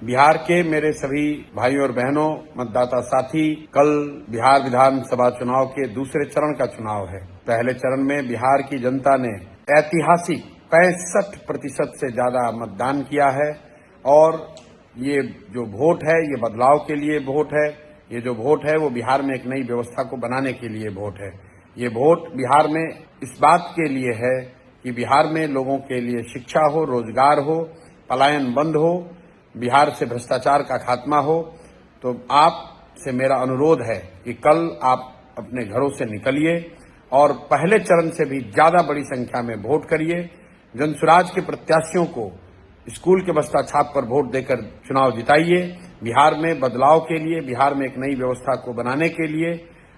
बिहार के मेरे सभी भाइयों और बहनों, मतदाता साथी, कल बिहार विधानसभा चुनाव के दूसरे चरण का चुनाव है। पहले चरण में बिहार की जनता ने ऐतिहासिक 65% से ज्यादा मतदान किया है और ये जो वोट है ये बदलाव के लिए वोट है। ये जो वोट है वो बिहार में एक नई व्यवस्था को बनाने के लिए वोट है। ये वोट बिहार में इस बात के लिए है कि बिहार में लोगों के लिए शिक्षा हो, रोजगार हो, पलायन बंद हो, बिहार से भ्रष्टाचार का खात्मा हो। तो आप से मेरा अनुरोध है कि कल आप अपने घरों से निकलिए और पहले चरण से भी ज्यादा बड़ी संख्या में वोट करिए। जनसुराज के प्रत्याशियों को स्कूल के बस्ता छाप पर वोट देकर चुनाव जिताइए। बिहार में बदलाव के लिए, बिहार में एक नई व्यवस्था को बनाने के लिए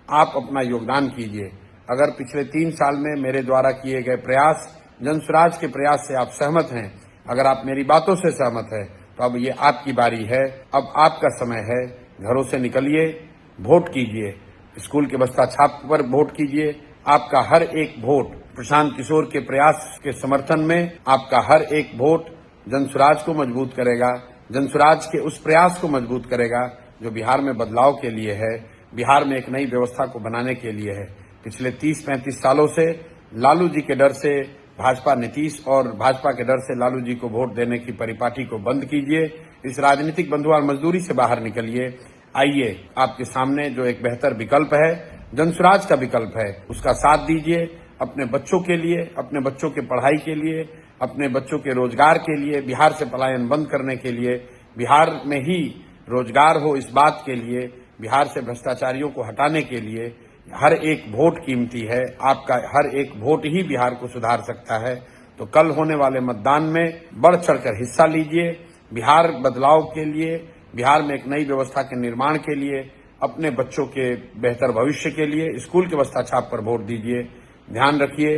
आप अपना योगदान कीजिए। अगर पिछले 3 साल में मेरे द्वारा किए गए प्रयास, जनसुराज के प्रयास से आप सहमत हैं, अगर आप मेरी बातों से सहमत हैं, तो अब ये आपकी बारी है। अब आपका समय है। घरों से निकलिए, वोट कीजिए, स्कूल के बस्ता छाप पर वोट कीजिए। आपका हर एक वोट प्रशांत किशोर के प्रयास के समर्थन में, आपका हर एक वोट जनसुराज को मजबूत करेगा, जनसुराज के उस प्रयास को मजबूत करेगा जो बिहार में बदलाव के लिए है, बिहार में एक नई व्यवस्था को बनाने के लिए है। पिछले 30-35 सालों से लालू जी के डर से भाजपा नीतीश और भाजपा के डर से लालू जी को वोट देने की परिपाटी को बंद कीजिए। इस राजनीतिक बंधुआर मजदूरी से बाहर निकलिए। आइए, आपके सामने जो एक बेहतर विकल्प है, जनसुराज का विकल्प है, उसका साथ दीजिए। अपने बच्चों के लिए, अपने बच्चों के पढ़ाई के लिए, अपने बच्चों के रोजगार के लिए, बिहार से पलायन बंद करने के लिए, बिहार में ही रोजगार हो इस बात के लिए, बिहार से भ्रष्टाचारियों को हटाने के लिए हर एक वोट कीमती है। आपका हर एक वोट ही बिहार को सुधार सकता है। तो कल होने वाले मतदान में बढ़ चढ़कर हिस्सा लीजिए। बिहार बदलाव के लिए, बिहार में एक नई व्यवस्था के निर्माण के लिए, अपने बच्चों के बेहतर भविष्य के लिए स्कूल के बस्ता छाप पर वोट दीजिए। ध्यान रखिए,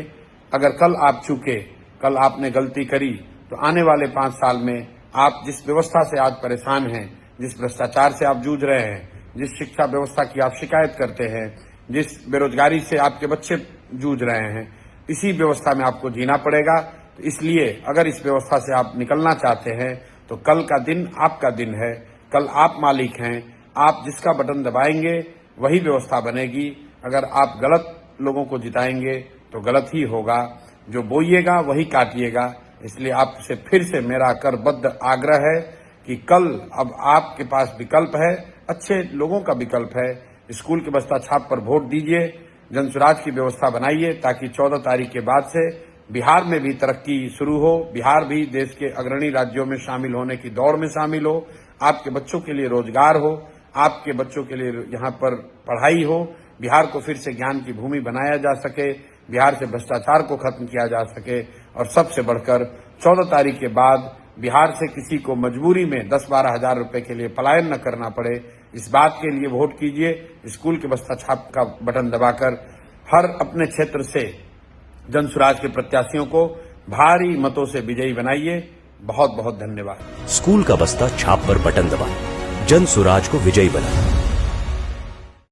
अगर कल आप चूके, कल आपने गलती करी, तो आने वाले 5 साल में आप जिस व्यवस्था से आज परेशान हैं, जिस भ्रष्टाचार से आप जूझ रहे हैं, जिस शिक्षा व्यवस्था की आप शिकायत करते हैं, जिस बेरोजगारी से आपके बच्चे जूझ रहे हैं, इसी व्यवस्था में आपको जीना पड़ेगा। तो इसलिए अगर इस व्यवस्था से आप निकलना चाहते हैं तो कल का दिन आपका दिन है। कल आप मालिक हैं। आप जिसका बटन दबाएंगे वही व्यवस्था बनेगी। अगर आप गलत लोगों को जिताएंगे तो गलत ही होगा। जो बोइएगा वही काटिएगा। इसलिए आपसे फिर से मेरा करबद्ध आग्रह है कि कल अब आपके पास विकल्प है, अच्छे लोगों का विकल्प है। स्कूल के बस्ता छाप पर वोट दीजिए, जनसुराज की व्यवस्था बनाइए ताकि 14 तारीख के बाद से बिहार में भी तरक्की शुरू हो, बिहार भी देश के अग्रणी राज्यों में शामिल होने की दौड़ में शामिल हो, आपके बच्चों के लिए रोजगार हो, आपके बच्चों के लिए यहाँ पर पढ़ाई हो, बिहार को फिर से ज्ञान की भूमि बनाया जा सके, बिहार से भ्रष्टाचार को खत्म किया जा सके और सबसे बढ़कर 14 तारीख के बाद बिहार से किसी को मजबूरी में 10-12 हजार रुपए के लिए पलायन न करना पड़े। इस बात के लिए वोट कीजिए। स्कूल के बस्ता छाप का बटन दबाकर हर अपने क्षेत्र से जनसुराज के प्रत्याशियों को भारी मतों से विजयी बनाइए। बहुत बहुत धन्यवाद। स्कूल का बस्ता छाप पर बटन दबाएं, जनसुराज को विजयी बनाएं।